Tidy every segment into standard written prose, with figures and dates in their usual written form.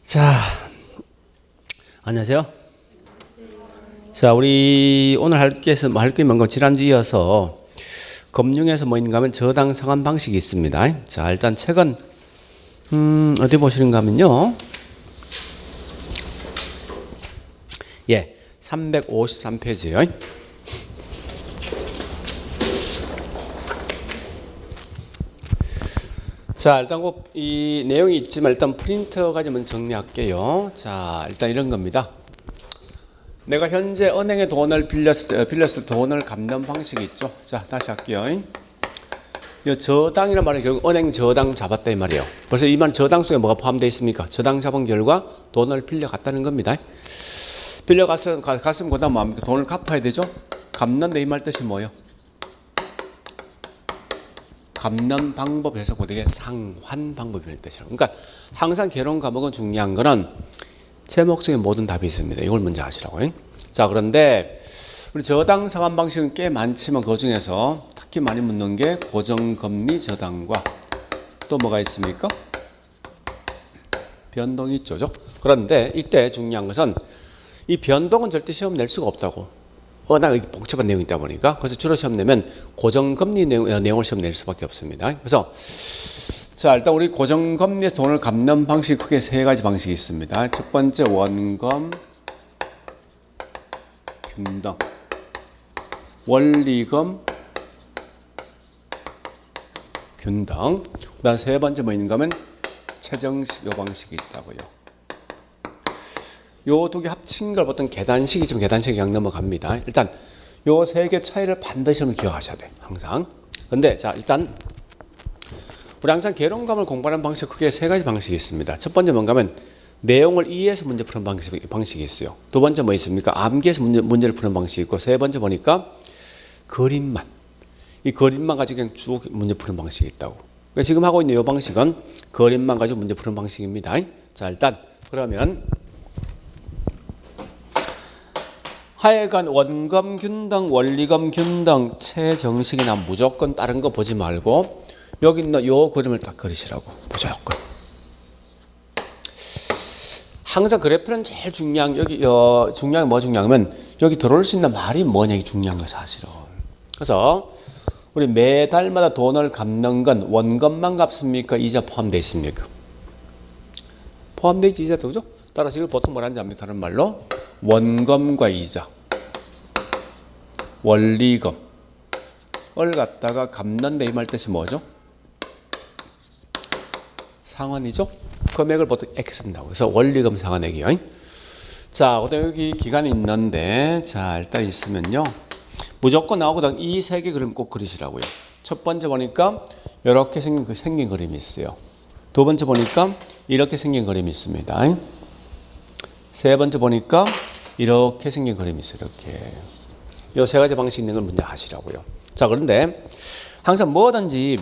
자, 안녕하세요. 자, 우리 오늘 할 게 뭔가 지난주 이어서 금융에서 뭐 있는가 하면 저당 상환 방식이 있습니다. 자, 일단 책은 어디 보시는가 하면요. 예, 353페이지요. 자, 일단 이 내용이 있지만 일단 프린터까지 먼저 정리할게요. 자, 일단 이런 겁니다. 내가 현재 은행에 돈을 빌렸을 때 돈을 갚는 방식이 있죠. 자, 다시 할게요. 이 저당이란 말은 결국 은행 저당 잡았다 이 말이에요. 벌써 이 말 저당 속에 뭐가 포함되어 있습니까? 저당 잡은 결과 돈을 빌려갔다는 겁니다. 빌려갔으면 그다음 뭡니까? 돈을 갚아야 되죠. 갚는데 이 말 뜻이 뭐예요? 갚는 방법에서 고되게 상환 방법이라는 뜻이라고. 그러니까 항상 개론 과목은 중요한 거는 제목 속에 모든 답이 있습니다. 이걸 먼저 아시라고요. 자, 그런데 우리 저당 상환 방식은 꽤 많지만 그 중에서 특히 많이 묻는 게 고정금리 저당과 또 뭐가 있습니까? 변동이 있죠. 그런데 이때 중요한 것은 이 변동은 절대 시험 낼 수가 없다고. 워낙 복잡한 내용이 있다 보니까 그래서 주로 시험 내면 고정금리 내용을 시험 낼 수밖에 없습니다. 그래서 자, 일단 우리 고정금리에서 돈을 갚는 방식이 크게 세 가지 방식이 있습니다. 첫 번째 원금 균등, 원리금 균등, 그다음 세 번째 뭐 있는가 하면 최정식 요 방식이 있다고요. 요 두 개 합친 걸 보통 계단식이지만 계단식이 그냥 넘어갑니다. 일단 요 세 개 차이를 반드시 기억하셔야 돼. 항상. 근데 자, 일단 우리 항상 개론감을 공부하는 방식 크게 세 가지 방식이 있습니다. 첫 번째 뭔가 하면 내용을 이해해서 문제 푸는 방식이 있어요. 두 번째 뭐 있습니까? 암기해서 문제를 푸는 방식이 있고, 세 번째 보니까 이 그림만 가지고 그냥 쭉 문제 푸는 방식이 있다고. 그러니까 지금 하고 있는 이 방식은 그림만 가지고 문제 푸는 방식입니다. 자, 일단 그러면 하여간 원금 균등, 원리금 균등, 최정식이나 무조건 다른 거 보지 말고 여기 있는 요 그림을 딱 그리시라고. 무조건. 항상 그래프는 제일 중요한 중요한 뭐 중요하면 여기 들어올 수 있는 말이 뭐냐 이게 중요한 거 사실은. 그래서 우리 매달마다 돈을 갚는 건 원금만 갚습니까? 이자 포함되어 있습니까? 포함되어 있지 이자도 그죠? 따라서 이걸 보통 뭐라는지 압니까? 다른 말로 원금과 이자, 원리금을 갖다가 갚는데 이 말 뜻이 뭐죠? 상환이죠? 금액을 보통 X 쓴다고. 그래서 원리금 상환액이요. 자, 그다음 여기 기간이 있는데, 자, 일단 있으면요. 무조건 나오거든. 이 세 개 그림 꼭 그리시라고요. 첫 번째 보니까 이렇게 생긴 그림이 있어요. 두 번째 보니까 이렇게 생긴 그림이 있습니다. 세 번째 보니까 이렇게 생긴 그림이 있어요. 이렇게. 이 세 가지 방식이 있는 걸 먼저 아시라고요. 자, 그런데 항상 뭐든지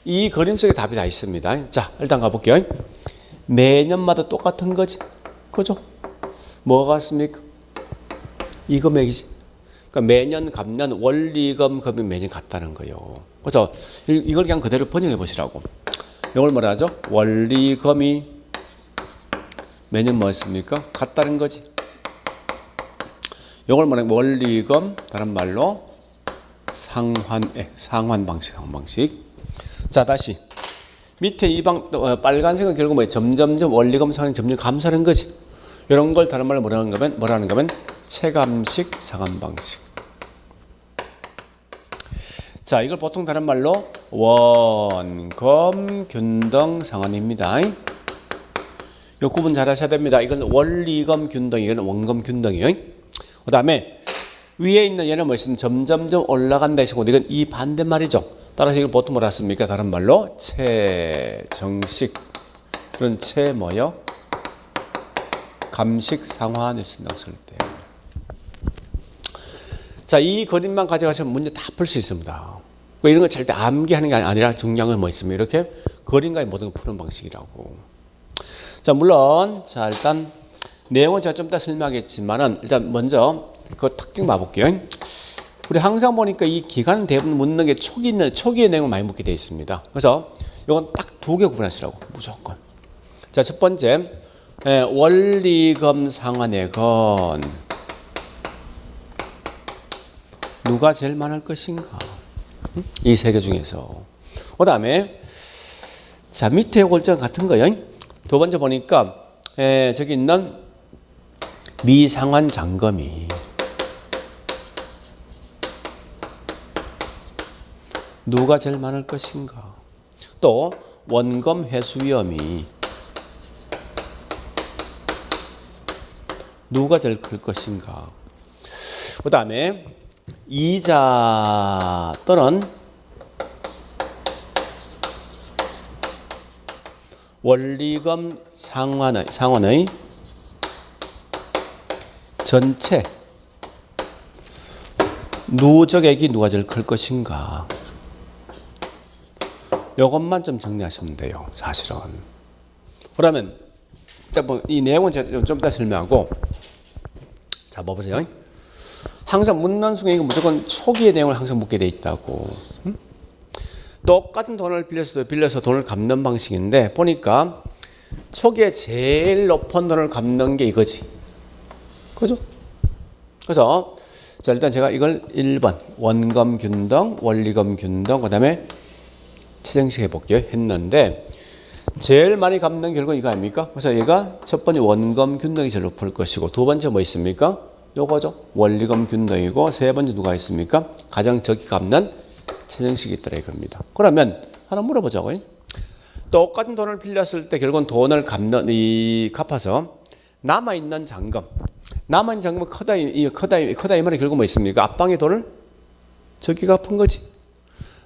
이 그림 속에 답이 다 있습니다. 자, 일단 가볼게요. 매년마다 똑같은 거지. 그죠? 뭐가 같습니까? 이 금액이지. 그러니까 매년 갚는 원리금 금액이 매년 같다는 거예요. 그래서 이걸 그냥 그대로 번역해 보시라고. 이걸 뭐라 하죠? 원리금이 매년 뭐였습니까? 같다는 거지. 이걸 뭐냐? 원리금, 다른 말로 상환 방식. 자, 다시 밑에 빨간색은 결국 뭐예요? 점점점 원리금 상환이 점점 감소하는 거지. 이런 걸 다른 말로 뭐라는 거면 체감식 상환 방식. 자, 이걸 보통 다른 말로 원금 균등 상환입니다. 요 구분 잘 하셔야 됩니다. 이건 원리금 균등, 이건 원금 균등이에요. 그 다음에 위에 있는 얘는 뭐 있으면 점점점 올라간다 했고, 이건 이 반대말이죠. 따라서 이걸 보통 뭐라 했습니까? 다른 말로 최정식, 그런 뭐요? 감식 상환을 쓴다고 쓸 때. 자, 이 그림만 가져가시면 문제 다 풀 수 있습니다. 이런 건 절대 암기하는 게 아니라 중요한 건 뭐 있습니까? 이렇게 그림과의 모든 걸 푸는 방식이라고. 자, 물론 자, 일단 내용은 제가 좀 이따 설명하겠지만은 일단 먼저 그 특징 봐볼게요. 우리 항상 보니까 이 기간 대부분 묻는 게 초기의 내용을 많이 묻게 되어 있습니다. 그래서 이건 딱 두 개 구분하시라고 무조건. 자, 첫 번째 원리금 상환액은 누가 제일 많을 것인가? 이 세 개 중에서. 그 다음에 자 밑에 골자 같은 거요. 두 번째 보니까 저기 있는 미상환 잔금이 누가 제일 많을 것인가? 또 원금 회수 위험이 누가 제일 클 것인가? 그 다음에 이자 또는 원리금 상환의 전체 누적액이 누가 제일 클 것인가? 이것만 좀 정리하시면 돼요. 사실은. 그러면 이 내용은 제가 좀 이따 설명하고 자, 뭐 보세요. 항상 묻는 순간 이거 무조건 초기의 내용을 항상 묻게 돼 있다고. 똑같은 돈을 빌려서 돈을 갚는 방식인데 보니까 초기에 제일 높은 돈을 갚는 게 이거지. 그죠? 그래서 자, 일단 제가 이걸 1번 원금 균등, 원리금 균등, 그 다음에 채정식 해볼게요. 했는데 제일 많이 갚는 결과는 이거 아닙니까? 그래서 얘가 첫 번째 원금 균등이 제일 높을 것이고 두 번째 뭐 있습니까? 요거죠. 원리금 균등이고 세 번째 누가 있습니까? 가장 적게 갚는 채정식이 있더라 이겁니다. 그러면 하나 물어보자고요. 똑같은 돈을 빌렸을 때 결국은 돈을 갚아서 남아있는 잔금. 남아있는 잔금은 크다 이 말이 결국 뭐 있습니까? 앞방의 돈을 적게 갚은 거지.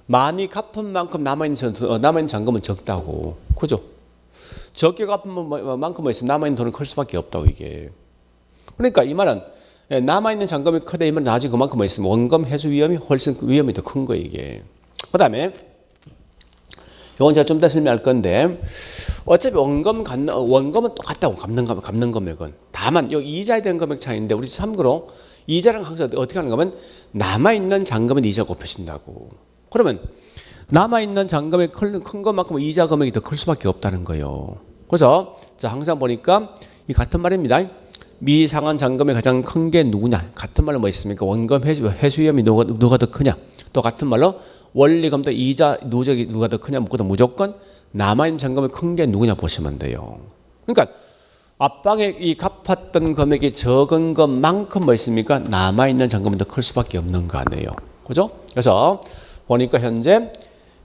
많이 갚은 만큼 남아있는 잔금은 적다고. 그죠? 적게 갚은 만큼 뭐 있으면 남아있는 돈은 클 수밖에 없다고 이게. 그러니까 이 말은 남아있는 잔금이 크다 이 말은 나중에 그만큼 뭐 있으면 원금 회수 위험이 훨씬 위험이 더 큰 거예요 이게. 그 다음에 이건 제가 좀 이따 설명할 건데 어차피 원금은 똑같다고 갚는 금액은. 다만 여기 이자에 대한 금액 차이인데 우리 참고로 이자랑 항상 어떻게 하는 거면 남아있는 잔금은 이자 곱해준다고. 그러면 남아있는 잔금이 큰 것만큼 이자 금액이 더 클 수밖에 없다는 거예요. 그래서 자 항상 보니까 이 같은 말입니다. 미상환 잔금이 가장 큰 게 누구냐? 같은 말로 뭐 있습니까? 원금 회수 위험이 누가 더 크냐? 또 같은 말로 원리금도 이자 누적이 누가 더 크냐 묻고도 무조건 남아있는 잔금이 큰 게 누구냐 보시면 돼요. 그러니까 앞방에 이 갚았던 금액이 적은 것만큼 뭐 있습니까? 남아있는 잔금이 더 클 수밖에 없는 거 아니에요. 그죠? 그래서 보니까 현재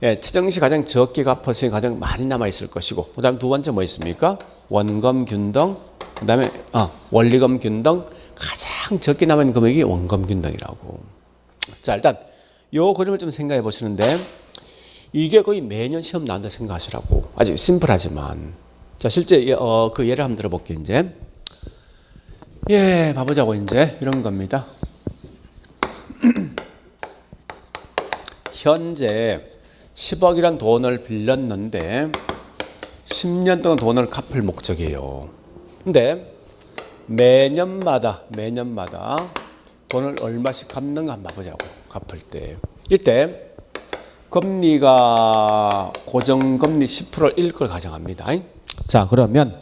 채정시 가장 적게 갚았으니 가장 많이 남아있을 것이고 그 다음 두 번째 뭐 있습니까? 원금 균등 그 다음에 원리금 균등 가장 적게 남아있는 금액이 원금 균등이라고. 자 일단 요 그림을 좀 생각해 보시는데 이게 거의 매년 시험 나온다 생각하시라고. 아주 심플하지만 자 실제 그 예를 한번 들어볼게요. 이제 봐보자고. 이제 이런 겁니다. 현재 10억이란 돈을 빌렸는데 10년 동안 돈을 갚을 목적이에요. 근데 매년마다 돈을 얼마씩 갚는가 한번 봐보자고. 갚을 때 이때 금리가 고정금리 10%일 걸 가정합니다. 자 그러면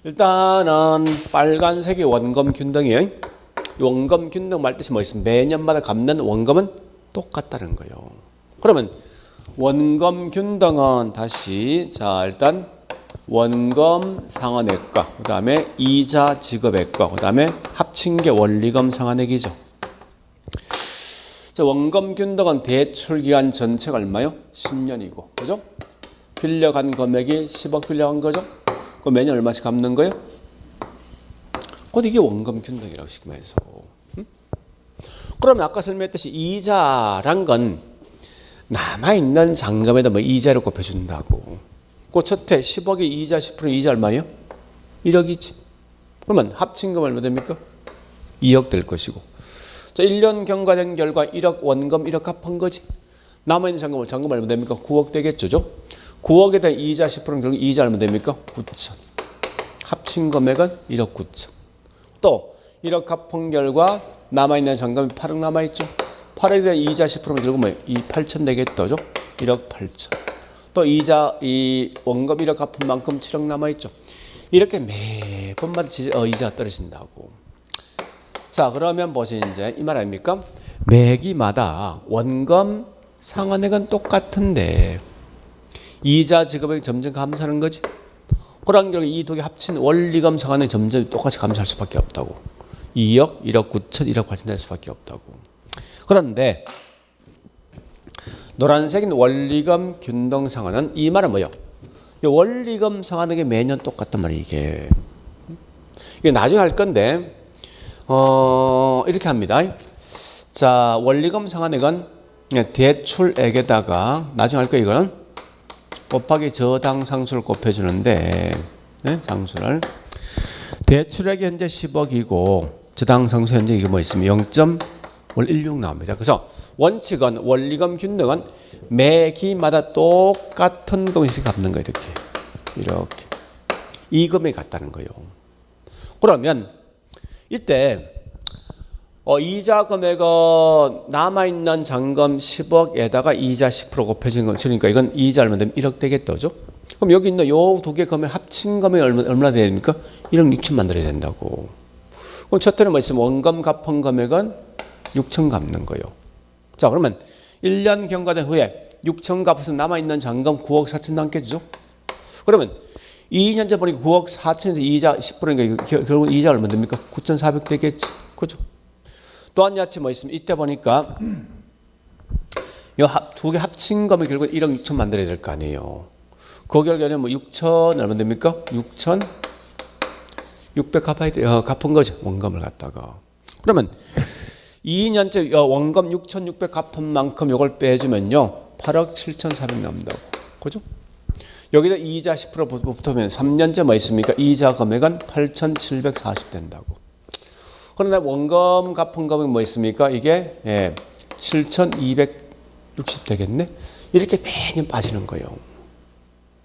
일단은 빨간색이 원금 균등이에요. 원금 균등 말 뜻이 뭐 있습니까? 매년마다 갚는 원금은 똑같다는 거예요. 그러면 원금 균등은 다시 자 일단 원금 상환액과 그 다음에 이자 지급액과 그 다음에 합친 게 원리금 상환액이죠. 자, 원금 균등은 대출 기간 전체가 얼마요? 10년이고 그죠? 빌려간 금액이 10억 빌려간 거죠? 그럼 매년 얼마씩 갚는 거예요? 곧 이게 원금 균등이라고 시키면서. 그러면 아까 설명했듯이 이자란 건 남아있는 잔금에다 뭐 이자를 곱해준다고. 그 첫해 10억에 이자 10% 이자 얼마예요? 1억이지. 그러면 합친 금 얼마 됩니까? 2억 될 것이고. 자, 1년 경과된 결과 1억 원금 1억 갚은 거지. 남아있는 잔금 얼마 됩니까? 9억 되겠죠. 9억에 대한 이자 10%는 결국 이자 얼마 됩니까? 9천. 합친 금액은 1억 9천. 또 1억 갚은 결과 남아있는 잔금이 8억 남아있죠. 8억에 대한 이자 10%면 결국 뭐예요? 8천 되겠죠. 1억 8천. 또 이자 이 원금 1억 갚은 만큼 7억 남아있죠. 이렇게 매번마다 이자가 떨어진다고. 자, 그러면 보세요. 이제 이 말 아닙니까? 매기마다 원금 상환액은 똑같은데 이자 지급액이 점점 감소하는 거지. 그런 결과 이 두 개 합친 원리금 상환액이 점점 똑같이 감소할 수밖에 없다고. 2억, 1억 9천, 1억 8천 될 수밖에 없다고. 그런데 노란색인 원리금 균등 상환은 이 말은 뭐예요? 원리금 상환액이 매년 똑같단 말이에요. 이게 나중에 할 건데 이렇게 합니다. 자, 원리금 상환액은 대출액에다가 나중에 할 거예요. 이거는 곱하기 저당 상수를 곱해주는데 네? 상수를 대출액이 현재 10억이고 저당 상수 현재 이게 뭐 있으면 0.16 나옵니다. 그래서 원칙은 원리금 균등은 매기마다 똑같은 금액을 갚는 거예요. 이렇게 이 금액이 같다는 거예요. 그러면 이때 이자 금액은 남아있는 잔금 10억에다가 이자 10% 곱해진 거, 그러니까 이건 이자 얼마 되면 1억 되겠죠. 그럼 여기 있는 요 두 개 금액 합친 금액이 얼마나 돼야 됩니까? 1억 6천 만들어야 된다고. 그럼 첫째는 뭐 있으면 원금 갚은 금액은 6천 갚는 거예요. 자, 그러면 1년 경과된 후에 6천 갚아서 남아있는 잔금 9억 4천 남겠죠. 그러면 2년 전 보니까 9억 4천에서 이자 10%니까 결국 이자 얼마 됩니까? 9,400 되겠지. 그죠? 또 한 야채 뭐 있으면 이때 보니까 요 두 개 합친 거면 결국 1억 6천 만들어야 될 거 아니에요. 그 결과는 뭐 6천 얼마 됩니까? 6천 600 갚아야 돼요. 갚은 거죠. 원금을 갖다가. 그러면 2년째 원금 6,600 갚은 만큼 이걸 빼주면요. 8억 7,400 남는다고. 그죠? 여기다 이자 10% 붙으면 3년째 뭐 있습니까? 이자 금액은 8,740 된다고. 그러나 원금 갚은 금액 뭐 있습니까? 이게 7,260 되겠네? 이렇게 매년 빠지는 거예요.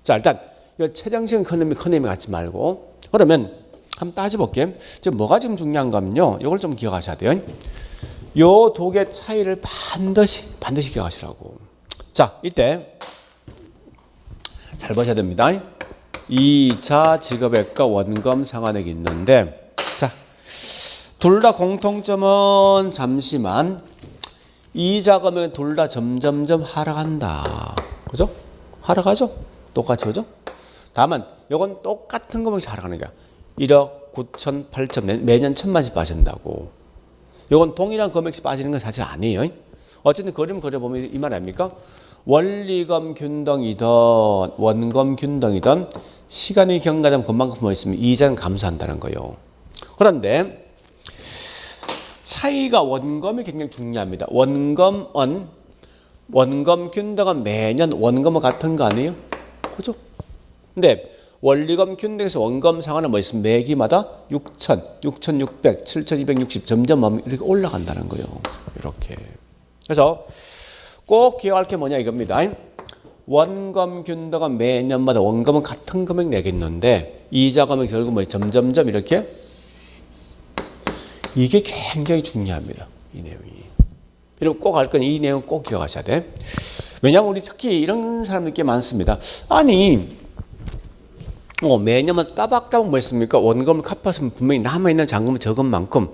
자, 일단 이 최장시간 커내미 갖지 말고 그러면 한번 따져볼게요. 지금 뭐가 지금 중요한가 하면요. 이걸 좀 기억하셔야 돼요. 요 두 개 차이를 반드시 기억하시라고. 자, 이때 잘 보셔야 됩니다. 이자 지급액과 원금 상환액이 있는데 자, 둘 다 공통점은 잠시만 이자 금액은 둘 다 점점점 하락한다. 그죠? 하락하죠? 똑같이 그죠? 다만 이건 똑같은 금액이 하락하는 거야. 1억 9천 8천 매년 1,000만씩 빠진다고. 이건 동일한 금액씩 빠지는 건 사실 아니에요. 어쨌든 그림 그려보면 이 말 아닙니까? 원리금 균등이든 원금 균등이든 시간이 경과되면 그만큼 있으면 이자는 감소한다는 거예요. 그런데 차이가 원금이 굉장히 중요합니다. 원금 균등은 매년 원금은 같은 거 아니에요? 그죠? 근데 원리금 균등에서 원금 상환은 뭐 있으면 매기마다 6,000, 6,600, 7,260 점점 이렇게 올라간다는 거예요. 이렇게. 그래서 꼭 기억할 게 뭐냐 이겁니다. 원금 균등은 매년마다 원금은 같은 금액 내겠는데 이자 금액이 결국 뭐 점점점 이렇게 이게 굉장히 중요합니다. 이 내용이. 여러분 꼭 알 건 이 내용 꼭 기억하셔야 돼. 왜냐하면 우리 특히 이런 사람들 꽤 많습니다. 아니 매년만 따박따박 뭐 했습니까? 원금을 갚았으면 분명히 남아있는 잔금은 적은 만큼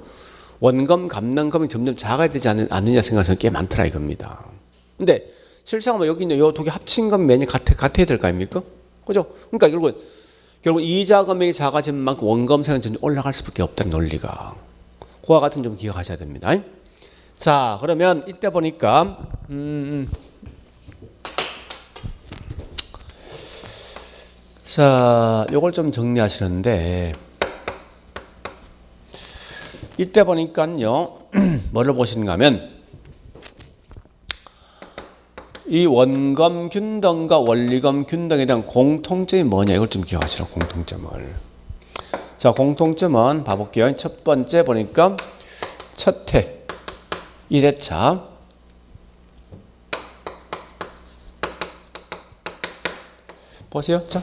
원금 갚는 금이 점점 작아야 되지 않느냐 생각하는 꽤 많더라 이겁니다. 근데 실상 여기 있는 요 두 개 합친 금 매년 같아야 될 거 아닙니까? 그죠? 그러니까 결국 이자 금액이 작아진 만큼 원금 세는 점점 올라갈 수밖에 없다는 논리가. 그와 같은 점 기억하셔야 됩니다. 자, 그러면 이때 보니까 자, 요걸 좀 정리하시는데 이때 보니까요. 뭐를 보시는가 하면 이 원금 균등과 원리금 균등에 대한 공통점이 뭐냐 이걸 좀 기억하시라고. 공통점을. 자, 공통점은 봐볼게요. 첫 번째 보니까 첫 해 1회차 보세요. 자,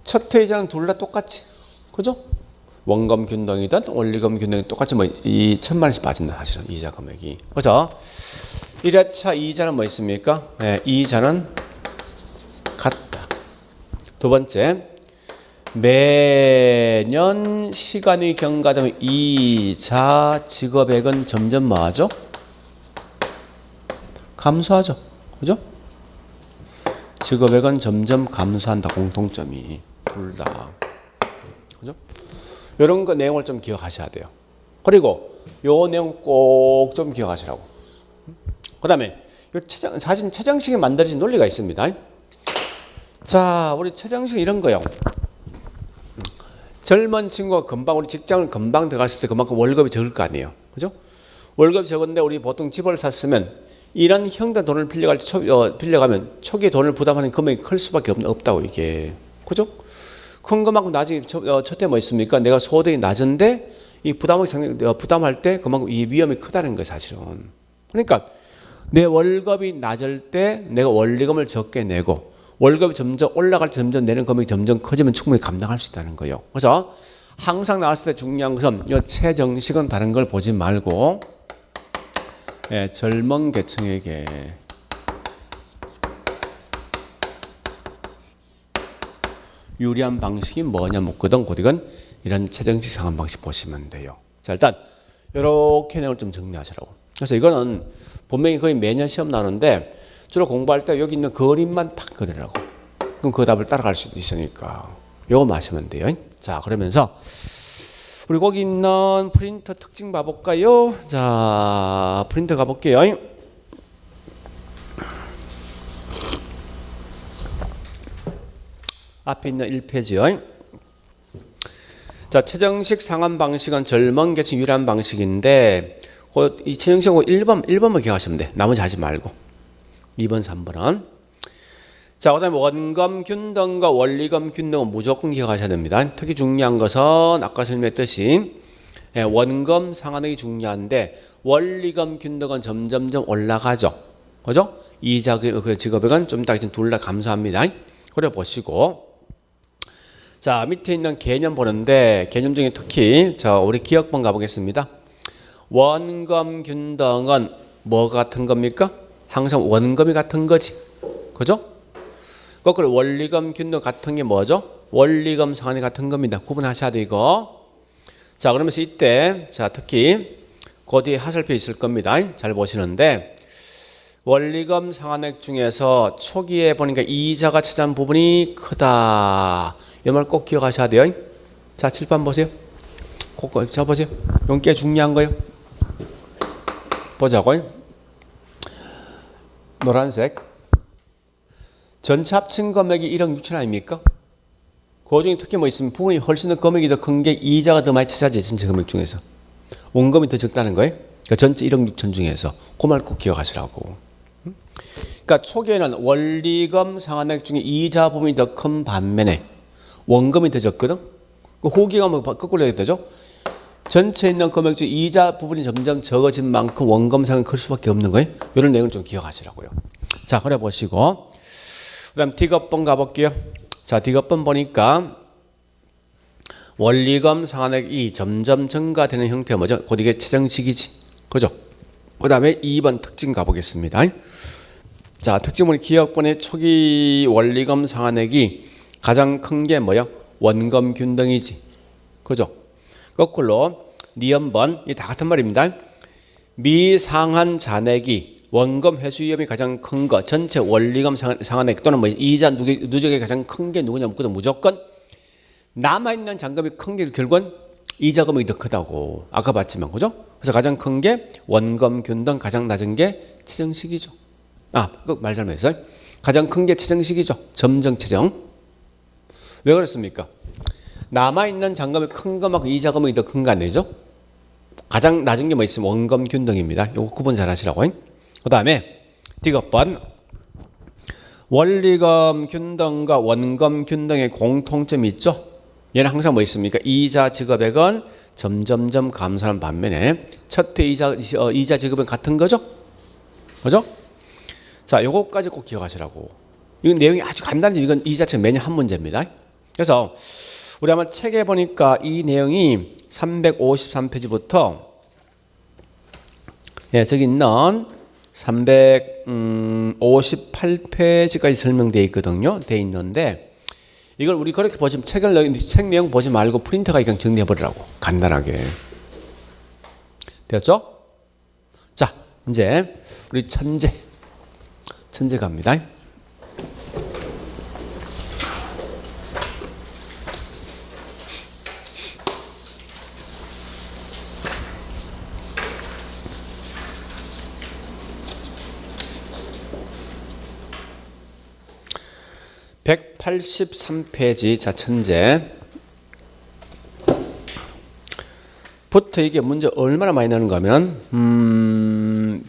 첫 해 이자는 둘 다 똑같이 그죠? 원금 균등이든 원리금 균등이 똑같이 뭐 이 1,000만 원씩 빠진다 사실은 이자 금액이. 그래서 1회차 이자는 뭐 있습니까? 네, 이자는 같다. 두 번째 매년 시간이 경과되면 이자 지급액은 점점 뭐하죠? 감소하죠. 그죠? 지급액은 점점 감소한다. 공통점이 둘 다. 그죠? 이런 거 내용을 좀 기억하셔야 돼요. 그리고 요 내용 꼭 좀 기억하시라고. 그 다음에 사실 최장식이 만들어진 논리가 있습니다. 자, 우리 최장식 이런 거요. 젊은 친구가 금방 우리 직장을 금방 들어갔을 때 그만큼 월급이 적을 거 아니에요. 그죠? 월급이 적은데 우리 보통 집을 샀으면 이런 형태 돈을 빌려가면 초기에 돈을 부담하는 금액이 클 수밖에 없다고 이게. 그죠? 큰 것만큼 나중에 첫째 뭐 있습니까? 내가 소득이 낮은데 이 부담할 때 그만큼 이 위험이 크다는 거예요, 사실은. 그러니까 내 월급이 낮을 때 내가 원리금을 적게 내고 월급이 점점 올라갈 때 점점 내는 금액이 점점 커지면 충분히 감당할 수 있다는 거예요. 그래서 항상 나왔을 때 중요한 것은 이 최정식은 다른 걸 보지 말고 젊은 계층에게 유리한 방식이 뭐냐 묻거든. 그건 이런 최정식 상환 방식 보시면 돼요. 자, 일단 이렇게 내용을 좀 정리하시라고. 그래서 이거는 분명히 거의 매년 시험 나오는데 주로 공부할 때 여기 있는 그림만 딱 그리라고. 그럼 그 답을 따라갈 수도 있으니까 요거 하시면 돼요. 자, 그러면서 우리 거기 있는 프린터 특징 봐볼까요? 자, 프린터 가볼게요. 앞에 있는 1페이지요. 자, 최정식 상환 방식은 젊은 계층 유리한 방식인데 이 최정식은 1번만 기억하시면 돼. 나머지 하지 말고 2번, 3번은 자, 그 다음에 원금 균등과 원리금 균등은 무조건 기억하셔야 됩니다. 특히 중요한 것은 아까 설명했듯이 원금 상환액이 중요한데 원리금 균등은 점점점 올라가죠. 그죠? 이자 그 지급액은 좀 이따 둘 다 감소합니다. 그래 보시고 자, 밑에 있는 개념 보는데 개념 중에 특히 자, 우리 기억번 가보겠습니다. 원금 균등은 뭐 같은 겁니까? 항상 원금이 같은 거지. 그죠? 거꾸로 원리금 균등 같은 게 뭐죠? 원리금 상환이 같은 겁니다. 구분하셔야 돼 이거. 자, 그러면서 이때 자, 특히 그 뒤에 하설표 있을 겁니다. 잘 보시는데 원리금 상환액 중에서 초기에 보니까 이자가 차지한 부분이 크다. 이 말 꼭 기억하셔야 돼요. 자, 칠판 보세요. 꼭 잡으세요. 이건 꽤 중요한 거예요. 보자고요. 노란색. 전체 합친 금액이 1억 6천 아닙니까? 그 중에 특히 뭐 있으면 부분이 훨씬 더 금액이 더 큰 게 이자가 더 많이 차지하지, 전체 금액 중에서. 원금이 더 적다는 거예요. 그러니까 전체 1억 6천 중에서. 그 말 꼭 기억하시라고. 그러니까 초기에는 원리금 상환액 중에 이자 부분이 더 큰 반면에 원금이 더 적거든. 그 호기가 뭐 거꾸로 해야 되죠. 전체에 있는 금액 중 이자 부분이 점점 적어진 만큼 원금 상환이 클 수밖에 없는 거예요. 이런 내용을 좀 기억하시라고요. 자, 그래 보시고 그다음 D급번 가볼게요. 자, D급번 보니까 원리금 상환액이 점점 증가되는 형태가 뭐죠? 곧 이게 최정식이지. 그죠? 그 다음에 2번 특징 가보겠습니다. 자, 특징은 기억번의 초기 원리금 상환액이 가장 큰 게 뭐야? 원금 균등이지. 그죠? 거꾸로 니은번 이 다 같은 말입니다. 미상한 잔액이 원금 회수 위험이 가장 큰 거 전체 원리금 상환액 또는 뭐 이자 누적이 가장 큰 게 누구냐 묻거든. 무조건 남아있는 잔금이 큰 게 결국은 이자 금액이 더 크다고 아까 봤지만 그죠? 그래서 가장 큰 게 원금 균등, 가장 낮은 게 최정식이죠. 그 말 잘못했어요. 가장 큰 게 최정식이죠. 점정 최정. 왜 그렇습니까? 남아있는 잔금이 큰 것만큼 이자 금액이 더 큰 거 아니죠? 가장 낮은 게 뭐 있으면 원금 균등입니다. 요거 구분 잘 하시라고. 그 다음에 D급번 원리금 균등과 원금 균등의 공통점이 있죠. 얘는 항상 뭐 있습니까? 이자 지급액은 점점점 감소하는 반면에 첫해 이자 지급은 같은 거죠. 그죠? 자, 요거까지 꼭 기억하시라고. 이건 내용이 아주 간단하지. 이건 이 자체 매년 한 문제입니다. 그래서 우리 아마 책에 보니까 이 내용이 353페이지부터 저기 있는 358페이지까지 설명되어 있거든요. 돼 있는데 이걸 우리 그렇게 보지, 책 내용 보지 말고 프린터가 그냥 정리해버리라고. 간단하게. 되었죠? 자, 이제 우리 천재 갑니다. 183페이지 자 천재 부터 이게 문제 얼마나 많이 나는가 하면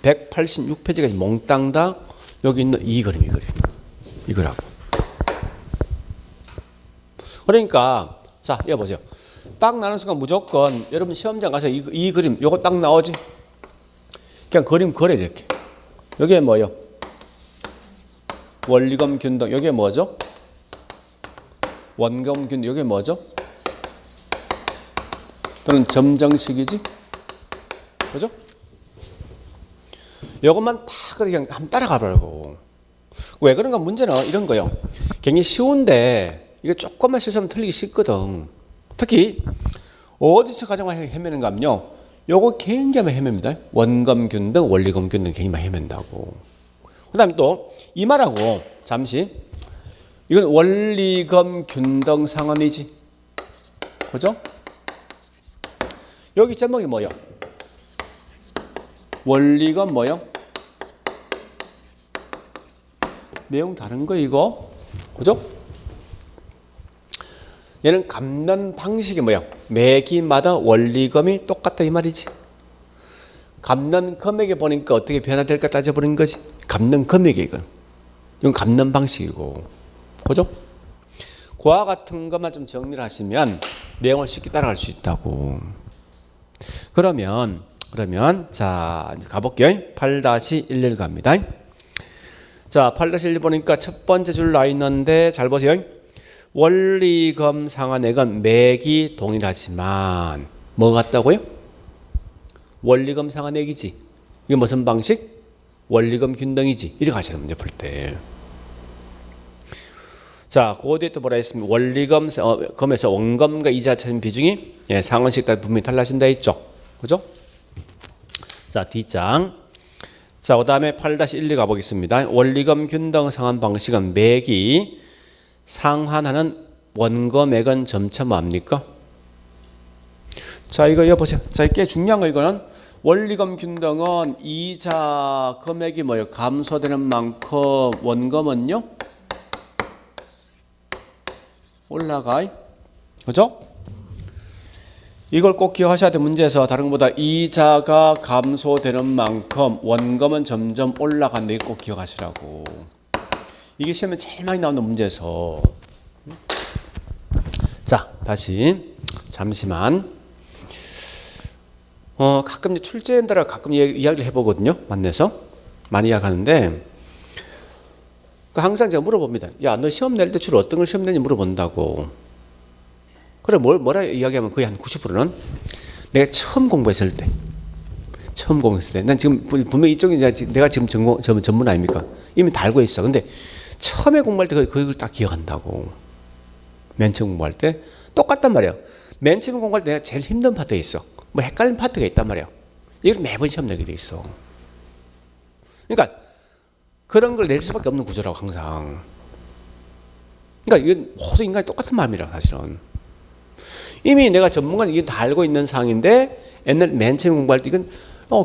186페이지가 몽땅 다 여기 있는 이 그림 이거라고. 그러니까 자 이거 보세요. 딱 나는 순간 무조건 여러분 시험장 가서 이 그림 요거 딱 나오지. 그냥 그림 그래 이렇게. 여기에 뭐요? 원리검 균등. 여기에 뭐죠? 원검 균등. 여기에 뭐죠? 또는 점정식이지? 그죠? 요것만 다 그냥 한번 따라가 보라고. 왜 그런가? 문제는 이런 거요. 굉장히 쉬운데 이거 조금만 실수하면 틀리기 쉽거든. 특히 어디서 가장 많이 헤매는가 하면요. 요거 굉장히 많이 헤맵니다. 원검 균등, 원리검 균등 굉장히 많이 헤맨다고. 그 다음에 또 이 말하고 잠시 이건 원리검 균등 상환이지. 그죠? 여기 제목이 뭐요? 원리검 뭐요? 내용 다른 거 이거? 그죠? 얘는 갚는 방식이 뭐야? 매기마다 원리검이 똑같다 이 말이지. 갚는 금액에 보니까 어떻게 변화될까 따져보는 거지. 갚는 금액이 이건 갚는 방식이고. 그죠? 그와 같은 것만 좀 정리를 하시면 내용을 쉽게 따라갈 수 있다고. 그러면 자 가볼게요. 8-11 갑니다. 자 8-1 보니까 첫 번째 줄 나 있는데 잘 보세요. 원리검 상환액은 매기 동일하지만 뭐 같다고요? 원리검 상환액이지. 이게 무슨 방식? 원리검 균등이지. 이렇게 하셔야 문제 풀 때. 자, 그 뒤에 또 뭐라 했습니까? 원리검에서 원검과 이자 차림 비중이 상환식 따라 분명히 달라진다 했죠. 그죠? 자, 뒷장. 자, 그 다음에 8-1 가보겠습니다. 원리검 균등 상환 방식은 매기 상환하는 원검액은 점차 뭡니까? 자, 이거 보세요. 자, 꽤 중요한 거 이거는 원리검 균등은 이자 금액이 뭐예요? 감소되는 만큼 원검은요? 올라가. 그죠? 이걸 꼭 기억하셔야 돼. 문제에서 다른 것보다 이자가 감소되는 만큼 원검은 점점 올라간다. 이거 꼭 기억하시라고. 이게 시험에 제일 많이 나오는 문제에서. 자, 다시 잠시만. 가끔 출제한다라 가끔 이야기를 해보거든요. 만나서 많이 이야기하는데 항상 제가 물어봅니다. 야, 너 시험 낼 때 주로 어떤 걸 시험 내는지 물어본다고. 그래 뭐라 이야기하면 거의 한 90%는 내가 처음 공부했을 때. 난 지금 분명히 이쪽이 내가 지금 전문 아닙니까? 이미 다 알고 있어. 근데 처음에 공부할 때 그걸 딱 기억한다고. 맨 처음 공부할 때 똑같단 말이야. 맨 처음 공부할 때 내가 제일 힘든 파트에 있어. 뭐 헷갈리는 파트가 있단 말이야. 이걸 매번 시험 내게 돼 있어. 그러니까 그런 걸 낼 수밖에 없는 구조라고 항상. 그러니까 이건 모든 인간이 똑같은 마음이라 사실은. 이미 내가 전문가는 이게 다 알고 있는 상황인데 옛날 맨 처음 공부할 때 이건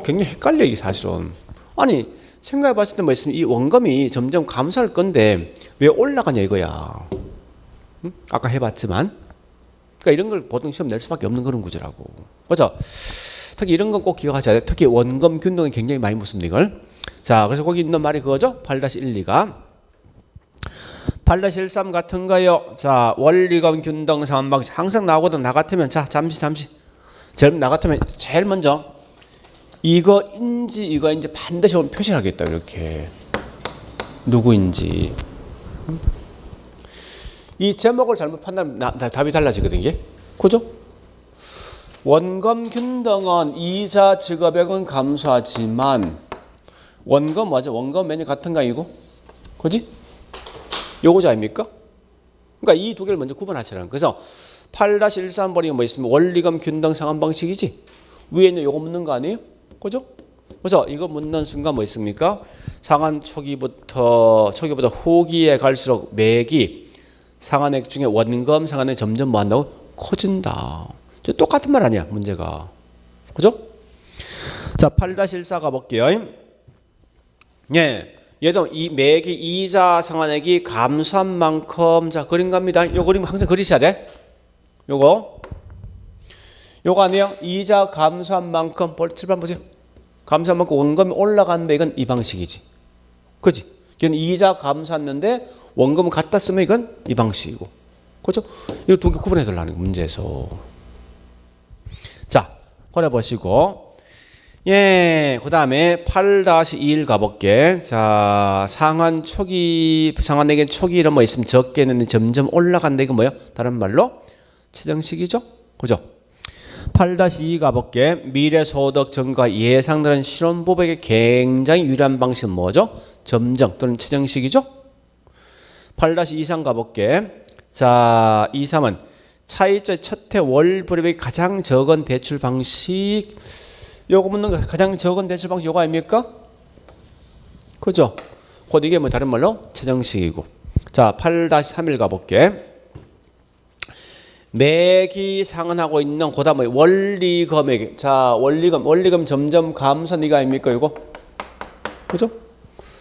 굉장히 헷갈려 이게 사실은. 아니 생각해 봤을 때 뭐 있으면 이 원검이 점점 감소할 건데 왜 올라가냐 이거야. 응? 아까 해봤지만. 그러니까 이런 걸 보통 시험 낼 수밖에 없는 그런 구조라고. 그렇죠? 특히 이런 건 꼭 기억하셔야 돼. 특히 원검 균등이 굉장히 많이 묻습니다 이걸. 자, 그래서 거기 있는 말이 그거죠. 8-12가 8-13 같은 거요. 자, 원리검 균등 상환 방식 항상 나오거든. 나 같으면 자 잠시 나 같으면 제일 먼저 이거인지 이거인지 반드시 표시를 하겠다 이렇게. 누구인지. 이 제목을 잘못 판단하면 답이 달라지거든요. 이게. 그죠? 원검 균등은 이자 지급액은 감소하지만 원검 맞아? 원검 메뉴 같은 거 아니고? 그지? 요거지 아닙니까? 그러니까 이 두 개를 먼저 구분하시라는. 그래서 8-13번이 뭐 있으면 원리금 균등 상환 방식이지. 위에 있는 요거 묻는 거 아니에요? 그죠? 그래서 이거 묻는 순간 뭐 있습니까? 상환 초기부터 후기에 갈수록 매기 상환액 중에 원금 상환액 점점 뭐 한다고? 커진다. 똑같은 말 아니야, 문제가. 그죠? 자, 8-14 가볼게요. 예. 얘도 이 매기 이자 상환액이 감소한 만큼, 자, 그림 갑니다. 요 그림 항상 그리셔야 돼. 요거 아니에요? 이자 감소한 만큼, 칠판 보세요. 감소한 만큼 원금이 올라갔는데 이건 이 방식이지. 그지? 이건 이자 감소했는데 원금은 같다 쓰면 이건 이 방식이고. 그죠? 이거 두 개 구분해서 하는 거 문제에서. 자, 보내보시고. 예, 그 다음에 8-21 가볼게. 자, 상환액의 초기는 뭐 있으면 적게는 점점 올라간다. 이거 뭐야? 다른 말로 최정식이죠? 그죠? 8-2 가볼게. 미래소득 증가 예상되는 실혼보복에 굉장히 유리한 방식은 뭐죠? 점정 또는 최정식이죠? 8-23 가볼게. 자, 23은 차입자 첫해 월 불입액이 가장 적은 대출 방식. 요거 묻는 거 가장 적은 대출 방식 요거 아닙니까? 그죠? 곧 이게 뭐 다른 말로 최정식이고. 자, 8-31 가볼게. 매기 상환하고 있는 그다음에 원리금액. 자, 원리금 점점 감소한 이거 아닙니까? 이거. 그죠?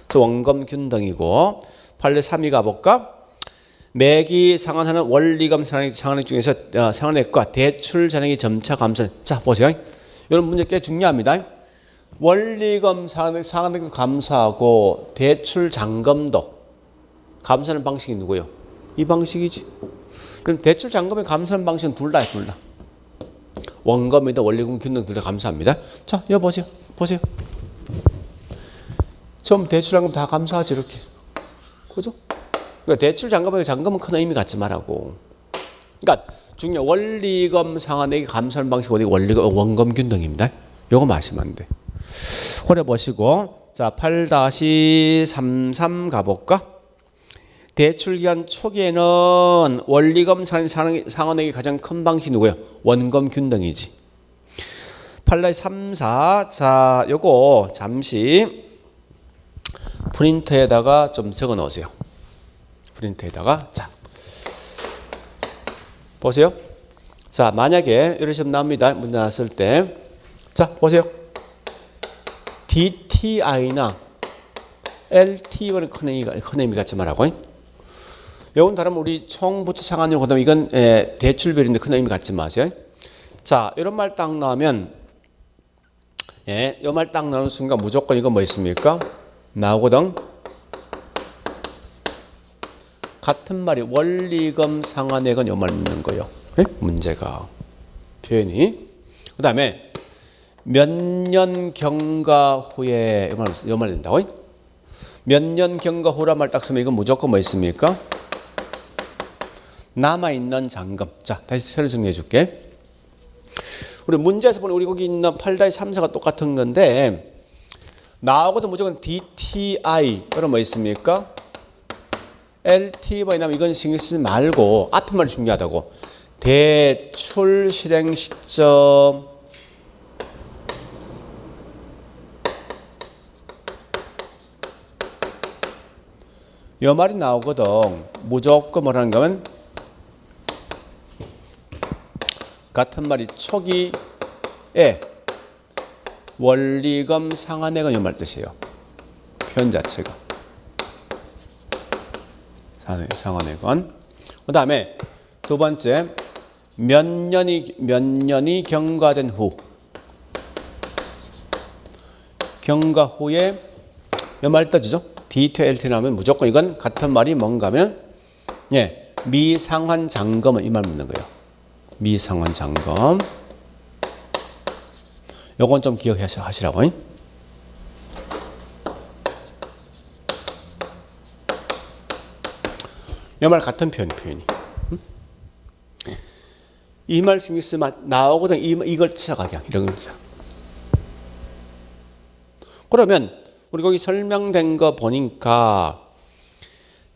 그래서 원금 균등이고. 8-32 가볼까? 매기 상환하는 원리금 상환액 중에서 상환액과 대출 잔액이 점차 감소. 자, 보세요. 이런 문제 꽤 중요합니다. 원리금 상환액도 감소하고 대출 잔금도 감소하는 방식이 누구예요? 이 방식이지. 그럼 대출 잔금의 감소하는 방식은 둘 다. 원금이든 원리금 균등 둘 다 감소합니다. 자, 이거 보세요. 좀 대출 잔금 다 감소하지 이렇게. 그죠? 그러니까 대출 잔금은 큰 의미 갖지 말라고. 그러니까 중요 원리금 상환액이 감소하는 방식이 원금 균등입니다. 요거 마시면 안 돼. 그래 보시고. 자, 8-33 가볼까? 대출 기간 초기에는 원리금 상환액이 가장 큰 방식이 누구예요? 원금 균등이지. 8-34. 자, 요거 잠시 프린터에다가 좀 적어 놓으세요. 프린터에다가. 자, 보세요. 자, 만약에 이런 시험 나옵니다. 문제 나왔을 때. 자, 보세요. DTI나 LT는 큰 의미 갖지 말라고. 이건 다른 우리 총부채 상환율 그다음에 이건 대출비율인데 큰 의미 갖지 마세요. 자, 이런 말 딱 나오면 이 말 딱 나오는 순간 무조건 이거 뭐 있습니까? 나오거든. 같은 말이 원리금 상환액은 요 말 묻는 거예요. 문제가 표현이. 그다음에 몇 년 경과 후에 요 말 된다고. 몇 년 경과 후란 말 딱 쓰면 이건 무조건 뭐 있습니까? 남아있는 잔금. 자, 다시 처리 정리해 줄게. 우리 문제에서 보면 우리 거기 있는 8-34가 똑같은 건데 나오고도 무조건 DTI 그럼 뭐 있습니까? LT 뭐냐면 이건 신경 쓰지 말고 앞에 말이 중요하다고. 대출 실행 시점 이 말이 나오거든. 무조건 뭐라는 거면 같은 말이 초기에 원리금 상환액은 이 말 뜻이에요. 표현 자체가. 상환액은. 그 다음에 두 번째 몇 년이 경과된 후. 경과 후에 이 말 뜻이죠. DTLT 나오면 무조건 이건 같은 말이 뭔가 하면 미상환 잔금은 이 말 묻는 거예요. 미상환 잔금. 요건 좀 기억하시라고. 이 말 같은 표현이. 이 말 신경 쓰면 나오거든. 이걸 찾아가자. 이런 거. 그러면 우리 거기 설명된 거 보니까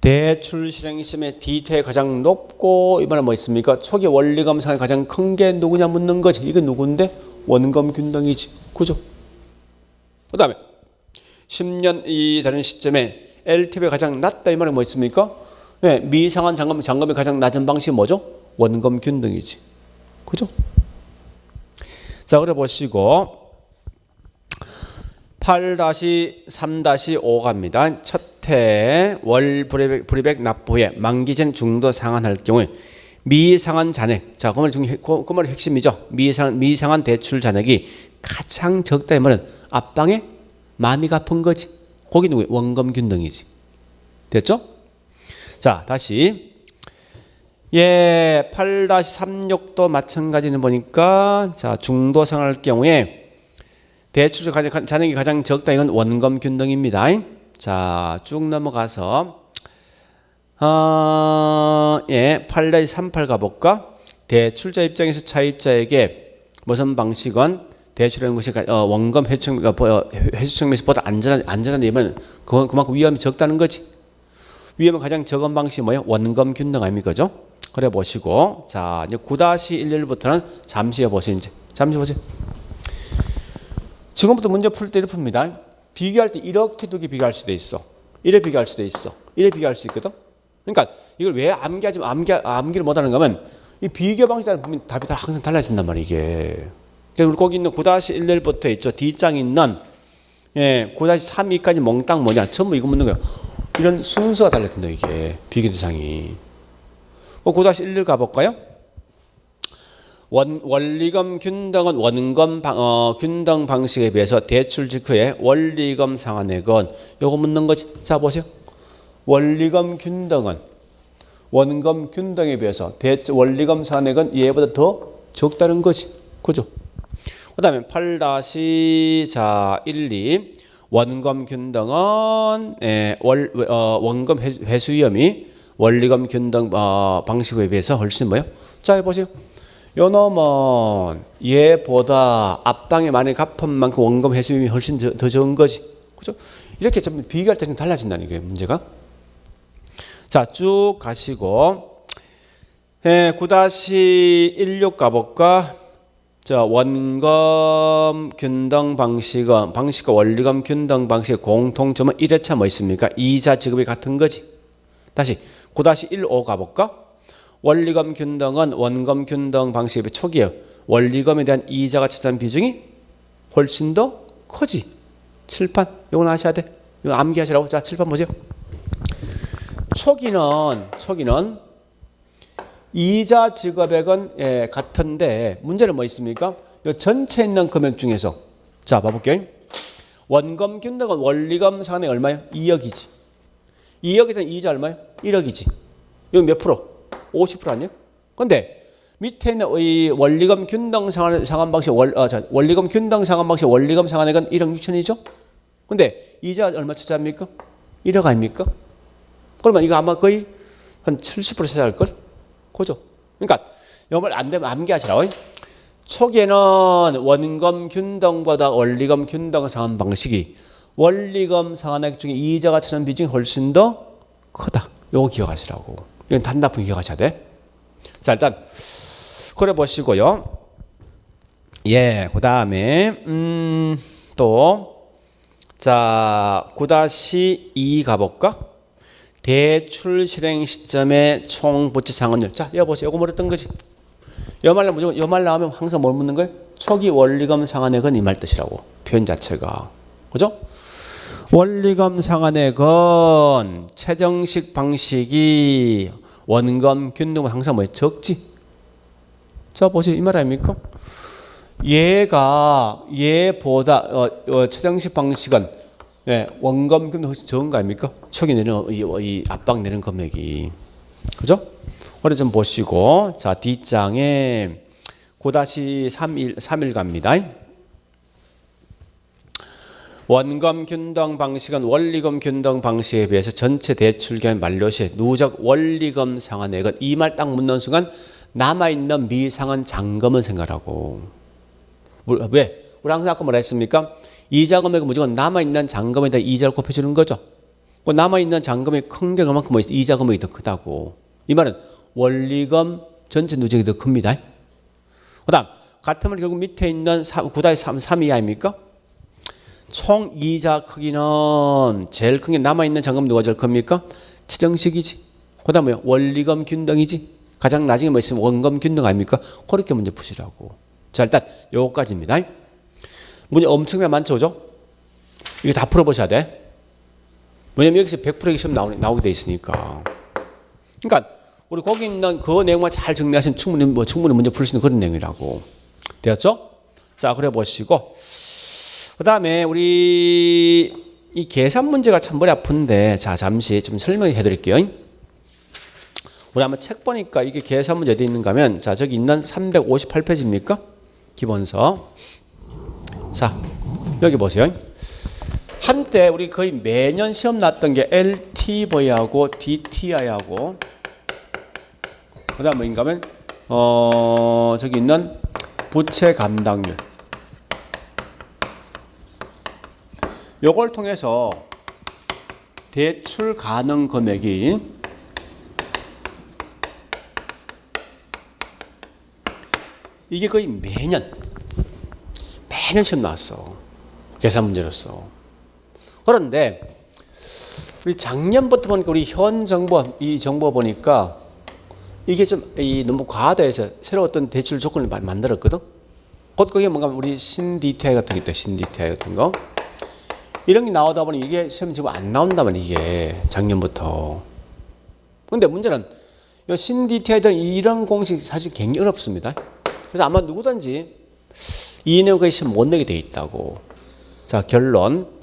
대출 실행 시점의 D태가 가장 높고 이 말은 뭐 있습니까? 초기 원리금 상환이 가장 큰 게 누구냐 묻는 거지. 이게 누군데? 원금 균등이지. 그죠? 그 다음에 10년 이 다른 시점에 LTV가 가장 낮다 이 말은 뭐 있습니까? 네, 미상환 잔금이 가장 낮은 방식이 뭐죠? 원금 균등이지. 그죠? 자, 그래 보시고 8-3-5 갑니다. 첫해 월 불이백 납부 후에 만기 전 중도 상환할 경우에 미상환 잔액. 자, 그 말이 핵심이죠. 미상환 대출 잔액이 가장 적다 이 말은 앞방에 많이 갚은 거지. 거기 누구예요? 원금 균등이지. 됐죠? 자, 다시. 예, 8-36도 마찬가지는 보니까 자, 중도 상환할 경우에 대출 잔액이 가장 적다. 이건 원금 균등입니다. 자, 쭉 넘어가서 예, 8-38 가볼까? 대출자 입장에서 차입자에게 무슨 방식은 대출하는 것이 원금 회수청에서 보다 안전한 예면 그만큼 위험이 적다는 거지. 위험은 가장 적은 방식이 뭐예요? 원금 균등 아닙니까? 그죠? 그래 보시고 자, 이제 9-11부터는 잠시 해보세요. 이제 잠시 보세요. 지금부터 문제 풀 때 이렇게 풉니다. 비교할 때 이렇게 두 개 비교할 수도 있어. 이래 비교할 수도 있어. 이래 비교할 수 있거든. 그러니까 이걸 왜 암기를 못하는 거면 이 비교 방식에 따라 보면 답이 다 항상 달라진단 말이야 이게. 그리고 거기 있는 9-11부터 있죠. D장에 있는 예, 9-32까지 몽땅 뭐냐 전부 이거 묻는 거야. 이런 순서가 달라진다 이게 비교 대상이. 9-11 가볼까요? 원리금 균등은 원금 균등 방식에 비해서 대출 직후에 원리금 상환액은 요거 묻는 거지. 자, 보세요. 원리금 균등은 원금 균등에 비해서 원리금 상환액은 얘보다 더 적다는 거지. 그죠? 그 다음에 8-12 원금 균등은 원금 회수 위험이 원리금 균등 방식에 비해서 훨씬 뭐예요? 자, 해보세요. 요 놈은 얘보다 앞방에 많이 갚은 만큼 원금 회수 위험이 훨씬 더 적은 거지. 그죠? 이렇게 좀 비교할 때 달라진다는 게 문제가. 자, 쭉 가시고 9-16 가볼까? 자, 원금 균등 방식과 원리금 균등 방식의 공통점은 1회차 뭐 있습니까? 이자 지급이 같은 거지. 다시 9-15 가볼까? 원리금 균등은 원금 균등 방식에 비해 초기에 원리금에 대한 이자가 차지하는 비중이 훨씬 더 커지. 칠판 이건 아셔야 돼. 이거 암기하시라고. 자, 칠판 보세요. 초기는 이자 지급액은 같은데 문제는 뭐 있습니까? 이 전체 있는 금액 중에서 자, 봐볼게요. 원금 균등은 원리금 상환액 얼마예요? 2억이지. 2억에 대한 이자 얼마예요? 1억이지. 이건 몇 프로? 50% 아니에요? 근데 밑에 있는 이 원리금 균등 상환 방식 원리금 균등 상환 방식 원리금 상환액은 1억 6천이죠? 근데 이자 얼마 차지합니까? 1억 아닙니까? 그러면 이거 아마 거의 한 70% 차지할 걸? 그죠? 그러니까 이걸 안 되면 암기하시라고. 초기에는 원금 균등보다 원리금 균등 상환 방식이 원리금 상환액 중에 이자가 차지하는 비중이 훨씬 더 크다. 요거 기억하시라고. 이건 단답은 기억하셔야 돼. 자, 일단 그래 보시고요. 예, 그다음에 또 자, 9-2 가볼까? 대출 실행 시점의 총 부채 상환율. 자, 이거 보세요. 이거 뭐랬던 거지? 요 말 나오면 항상 뭘 묻는 거예요? 초기 원리금 상환액은 이 말 뜻이라고. 표현 자체가. 그죠? 원리금 상환액은 최정식 방식이 원금 균등은 항상 뭐예요? 적지. 자, 보세요. 이 말 아닙니까? 얘보다 최정식 방식은 원금 균등 훨씬 적은 거 아닙니까? 초기 내는 이 압박 내는 금액이. 그죠? 그래 좀 보시고 자, D장에 9-31 갑니다. 원금 균등 방식은 원리금 균등 방식에 비해서 전체 대출 기간 만료 시 누적 원리금 상환액은 이 말 딱 묻는 순간 남아있는 미상환 잔금을 생각하고. 왜? 우리 항상 아까 뭐라 했습니까? 이자 금액은 무조건 남아있는 잔금에 대한 이자를 곱해주는 거죠. 그 남아있는 잔금이 큰 게 그만큼 뭐 이자 금액이 더 크다고. 이 말은 원리금 전체 누적이 더 큽니다. 그 다음 같으면 결국 밑에 있는 9-3 이하 아닙니까? 총 이자 크기는 제일 큰 게 남아있는 잔금 누가 제일 큽니까? 최정식이지. 그 다음에 원리금 균등이지. 가장 나중에 뭐 있으면 원금 균등 아닙니까? 그렇게 문제 푸시라고. 자, 일단 요거까지입니다. 문제 엄청나게 많죠, 그죠? 이거 다 풀어보셔야 돼. 왜냐면 여기서 100%의 시험 나오게 돼 있으니까. 그러니까 우리 거기 있는 그 내용만 잘 정리하시면 충분히 문제 풀 수 있는 그런 내용이라고. 되었죠? 자, 그래 보시고. 그 다음에 우리 이 계산 문제가 참 머리 아픈데, 자, 잠시 좀 설명해 드릴게요. 우리 한번 책 보니까 이게 계산 문제 어디 있는가 하면, 자, 저기 있는 358페이지입니까? 기본서. 자, 여기 보세요. 한때 우리 거의 매년 시험 났던 게 LTV하고 DTI하고, 그 다음 뭐인가 하면, 저기 있는 부채 감당률. 요걸 통해서 대출 가능 금액이 이게 거의 매년 시험 나왔어. 계산 문제로서. 그런데 우리 작년부터 보니까 우리 현 정부 이 정부 보니까 이게 좀 너무 과하다 해서 새로 어떤 대출 조건을 만들었거든. 곧 그게 뭔가 우리 신DTI 같은 게 있다. 신DTI 같은 거. 이런 게 나오다 보니 이게 시험 지금 안 나온다면 이게 작년부터. 근데 문제는 이 신DTI든 이런 공식 사실 굉장히 어렵습니다. 그래서 아마 누구든지 이 내용 거의 시험 못 내게 돼 있다고. 자, 결론.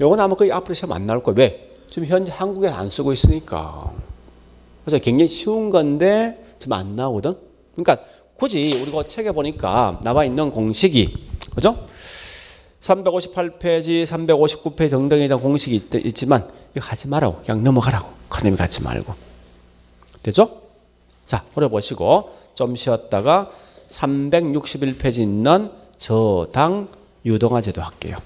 요건 아마 거의 앞으로 시험 안 나올 거예요. 왜? 지금 현재 한국에서 안 쓰고 있으니까. 그래서 굉장히 쉬운 건데 지금 안 나오거든. 그러니까 굳이 우리가 책에 보니까 나와 있는 공식이, 그죠? 358페이지, 359페이지 등등에 대한 공식이 있지만 이거 하지 말라고. 그냥 넘어가라고. 큰 의미 갖지 말고. 되죠? 자, 그래 보시고 좀 쉬었다가 361페이지 있는 저당 유동화 제도 할게요.